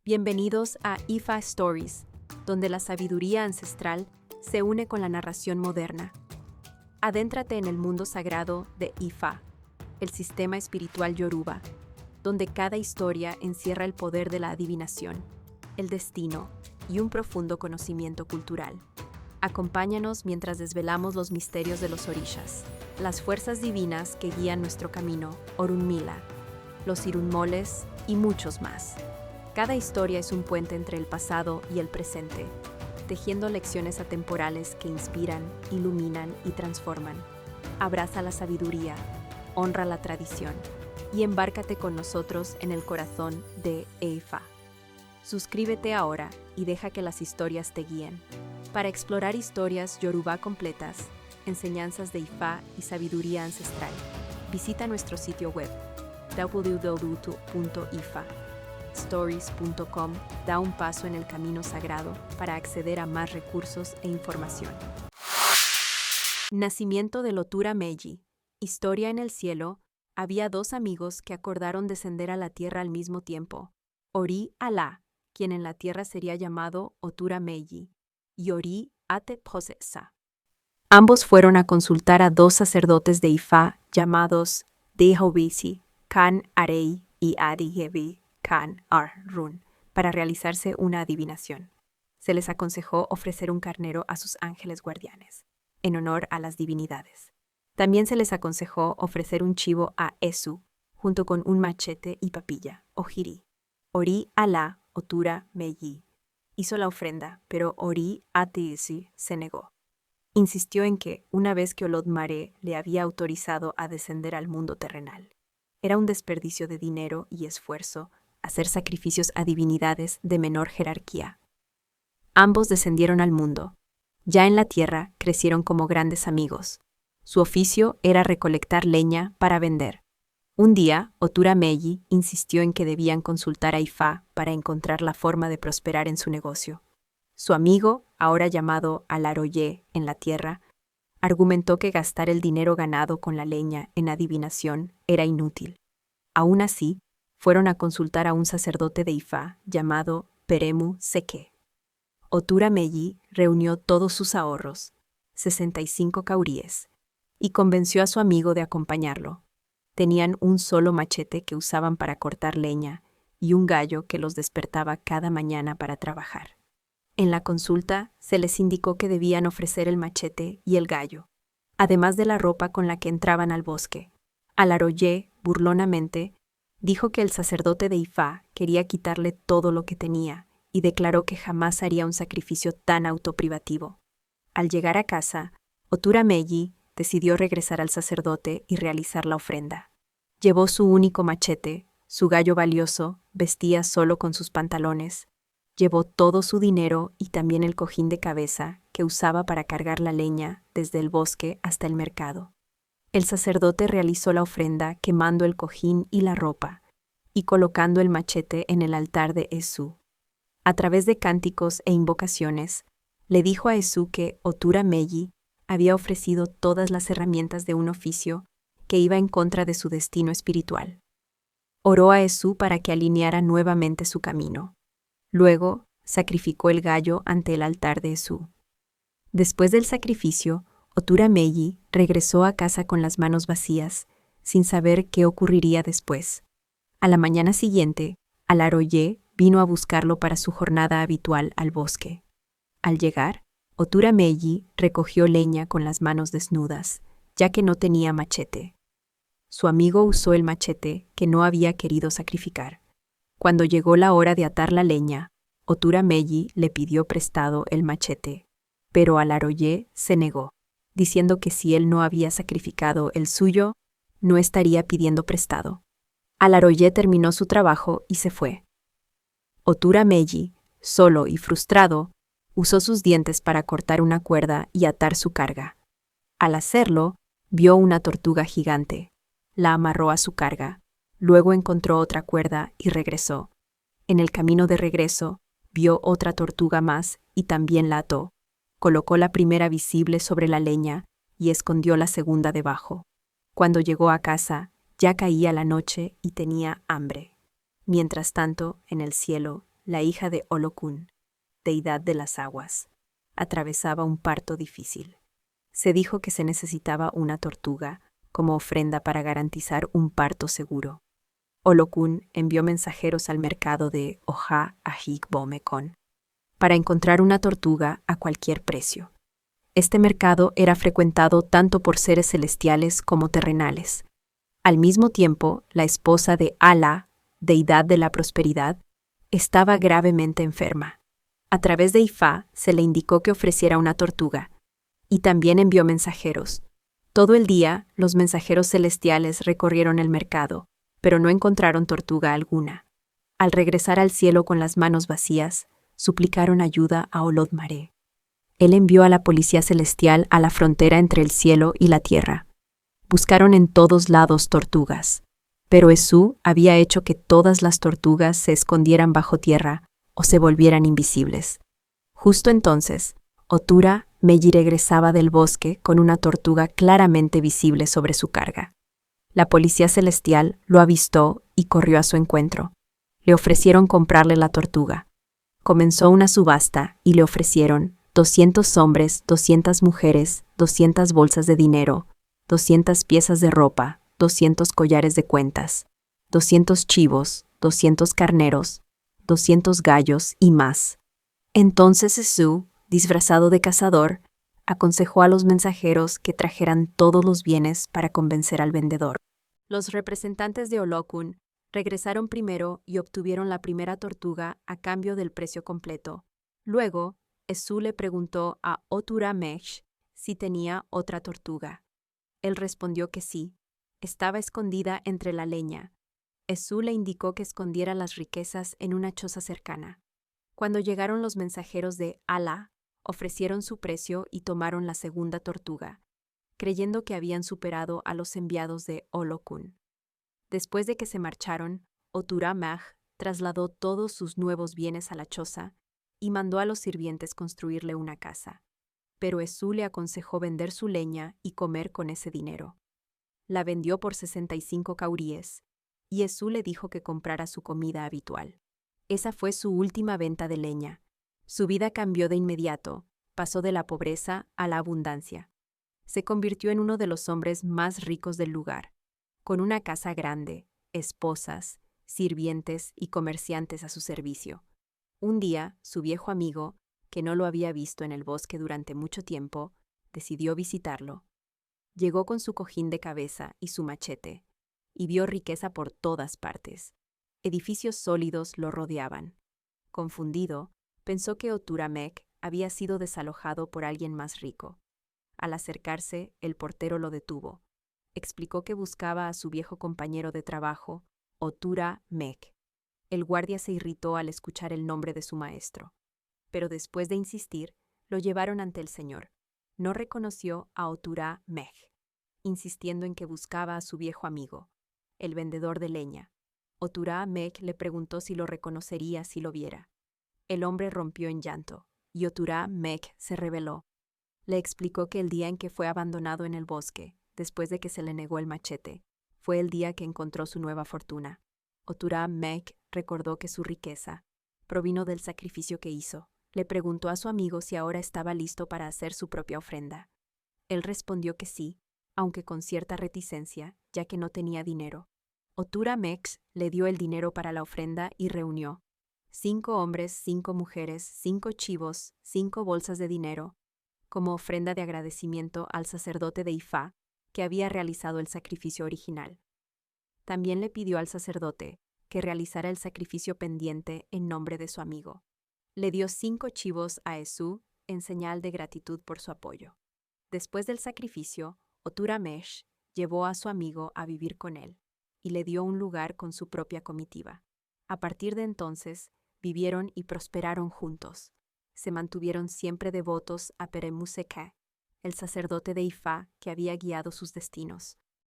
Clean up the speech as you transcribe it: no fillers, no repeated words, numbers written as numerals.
Bienvenidos a Ifa Stories, donde la sabiduría ancestral se une con la narración moderna. Adéntrate en el mundo sagrado de Ifa, el sistema espiritual yoruba, donde cada historia encierra el poder de la adivinación, el destino y un profundo conocimiento cultural. Acompáñanos mientras desvelamos los misterios de los orishas, las fuerzas divinas que guían nuestro camino, Orunmila, los irunmoles y muchos más. Cada historia es un puente entre el pasado y el presente, tejiendo lecciones atemporales que inspiran, iluminan y transforman. Abraza la sabiduría, honra la tradición y embárcate con nosotros en el corazón de Ifa. Suscríbete ahora y deja que las historias te guíen. Para explorar historias yoruba completas, enseñanzas de Ifa y sabiduría ancestral, visita nuestro sitio web www.ifastories.com. Da un paso en el camino sagrado para acceder a más recursos e información. Nacimiento de Otura Meji. Historia en el cielo. Había dos amigos que acordaron descender a la tierra al mismo tiempo. Ori Alá, quien en la tierra sería llamado Otura Meji, y Ori Ate-Posesa. Ambos fueron a consultar a dos sacerdotes de Ifa llamados Dehobisi Kan Arei y Adigebi Kan Arrun para realizarse una adivinación. Se les aconsejó ofrecer un carnero a sus ángeles guardianes, en honor a las divinidades. También se les aconsejó ofrecer un chivo a Esu, junto con un machete y papilla, o jiri. Ori Alá, Otura Meji, hizo la ofrenda, pero Ori Ate-Isi se negó. Insistió en que, una vez que Olodumare le había autorizado a descender al mundo terrenal, era un desperdicio de dinero y esfuerzo hacer sacrificios a divinidades de menor jerarquía. Ambos descendieron al mundo. Ya en la tierra crecieron como grandes amigos. Su oficio era recolectar leña para vender. Un día, Otura Meji insistió en que debían consultar a Ifa para encontrar la forma de prosperar en su negocio. Su amigo, ahora llamado Alaroye en la tierra, argumentó que gastar el dinero ganado con la leña en adivinación era inútil. Aún así, fueron a consultar a un sacerdote de Ifa llamado Peremu Seke. Otura Meji reunió todos sus ahorros, 65 cauríes, y convenció a su amigo de acompañarlo. Tenían un solo machete que usaban para cortar leña y un gallo que los despertaba cada mañana para trabajar. En la consulta se les indicó que debían ofrecer el machete y el gallo, además de la ropa con la que entraban al bosque. Alaroye, burlonamente, dijo que el sacerdote de Ifa quería quitarle todo lo que tenía y declaró que jamás haría un sacrificio tan autoprivativo. Al llegar a casa, Otura Meji decidió regresar al sacerdote y realizar la ofrenda. Llevó su único machete, su gallo valioso, vestía solo con sus pantalones. Llevó todo su dinero y también el cojín de cabeza que usaba para cargar la leña desde el bosque hasta el mercado. El sacerdote realizó la ofrenda quemando el cojín y la ropa y colocando el machete en el altar de Esu. A través de cánticos e invocaciones, le dijo a Esu que Otura Meji había ofrecido todas las herramientas de un oficio que iba en contra de su destino espiritual. Oró a Esu para que alineara nuevamente su camino. Luego, sacrificó el gallo ante el altar de Esu. Después del sacrificio, Otura Meji regresó a casa con las manos vacías, sin saber qué ocurriría después. A la mañana siguiente, Alaroye vino a buscarlo para su jornada habitual al bosque. Al llegar, Otura Meji recogió leña con las manos desnudas, ya que no tenía machete. Su amigo usó el machete que no había querido sacrificar. Cuando llegó la hora de atar la leña, Otura Meji le pidió prestado el machete, pero Alaroye se negó, diciendo que si él no había sacrificado el suyo, no estaría pidiendo prestado. Alaroye terminó su trabajo y se fue. Otura Meji, solo y frustrado, usó sus dientes para cortar una cuerda y atar su carga. Al hacerlo, vio una tortuga gigante. La amarró a su carga. Luego encontró otra cuerda y regresó. En el camino de regreso, vio otra tortuga más y también la ató. Colocó la primera visible sobre la leña y escondió la segunda debajo. Cuando llegó a casa, ya caía la noche y tenía hambre. Mientras tanto, en el cielo, la hija de Olokun, deidad de las aguas, atravesaba un parto difícil. Se dijo que se necesitaba una tortuga como ofrenda para garantizar un parto seguro. Olokun envió mensajeros al mercado de Oja-Ahig-Bomekon para encontrar una tortuga a cualquier precio. Este mercado era frecuentado tanto por seres celestiales como terrenales. Al mismo tiempo, la esposa de Ala, deidad de la prosperidad, estaba gravemente enferma. A través de Ifá se le indicó que ofreciera una tortuga, y también envió mensajeros. Todo el día, los mensajeros celestiales recorrieron el mercado, pero no encontraron tortuga alguna. Al regresar al cielo con las manos vacías, suplicaron ayuda a Olodumare. Él envió a la policía celestial a la frontera entre el cielo y la tierra. Buscaron en todos lados tortugas, pero Esú había hecho que todas las tortugas se escondieran bajo tierra o se volvieran invisibles. Justo entonces, Otura Meji regresaba del bosque con una tortuga claramente visible sobre su carga. La policía celestial lo avistó y corrió a su encuentro. Le ofrecieron comprarle la tortuga. Comenzó una subasta y le ofrecieron 200 hombres, 200 mujeres, 200 bolsas de dinero, 200 piezas de ropa, 200 collares de cuentas, 200 chivos, 200 carneros, 200 gallos y más. Entonces Esú, disfrazado de cazador, aconsejó a los mensajeros que trajeran todos los bienes para convencer al vendedor. Los representantes de Olokun regresaron primero y obtuvieron la primera tortuga a cambio del precio completo. Luego, Esú le preguntó a Otura Meji si tenía otra tortuga. Él respondió que sí. Estaba escondida entre la leña. Esú le indicó que escondiera las riquezas en una choza cercana. Cuando llegaron los mensajeros de Ala, ofrecieron su precio y tomaron la segunda tortuga, creyendo que habían superado a los enviados de Olokun. Después de que se marcharon, Otura Meji trasladó todos sus nuevos bienes a la choza y mandó a los sirvientes construirle una casa. Pero Esú le aconsejó vender su leña y comer con ese dinero. La vendió por 65 cauríes, y Esú le dijo que comprara su comida habitual. Esa fue su última venta de leña. Su vida cambió de inmediato, pasó de la pobreza a la abundancia. Se convirtió en uno de los hombres más ricos del lugar, con una casa grande, esposas, sirvientes y comerciantes a su servicio. Un día, su viejo amigo, que no lo había visto en el bosque durante mucho tiempo, decidió visitarlo. Llegó con su cojín de cabeza y su machete, y vio riqueza por todas partes. Edificios sólidos lo rodeaban. Confundido, pensó que Otura Meji había sido desalojado por alguien más rico. Al acercarse, el portero lo detuvo. Explicó que buscaba a su viejo compañero de trabajo, Otura Meji. El guardia se irritó al escuchar el nombre de su maestro, pero después de insistir, lo llevaron ante el señor. No reconoció a Otura Meji, insistiendo en que buscaba a su viejo amigo, el vendedor de leña. Otura Meji le preguntó si lo reconocería si lo viera. El hombre rompió en llanto, y Otura Meji se rebeló. Le explicó que el día en que fue abandonado en el bosque, después de que se le negó el machete, fue el día que encontró su nueva fortuna. Otura Meji recordó que su riqueza provino del sacrificio que hizo. Le preguntó a su amigo si ahora estaba listo para hacer su propia ofrenda. Él respondió que sí, aunque con cierta reticencia, ya que no tenía dinero. Otura Meji le dio el dinero para la ofrenda y reunió 5 hombres, 5 mujeres, 5 chivos, 5 bolsas de dinero, como ofrenda de agradecimiento al sacerdote de Ifá que había realizado el sacrificio original. También le pidió al sacerdote que realizara el sacrificio pendiente en nombre de su amigo. Le dio 5 chivos a Esú en señal de gratitud por su apoyo. Después del sacrificio, Otura Meji llevó a su amigo a vivir con él y le dio un lugar con su propia comitiva. A partir de entonces, vivieron y prosperaron juntos. Se mantuvieron siempre devotos a Peremuse Ka, el sacerdote de Ifá que había guiado sus destinos.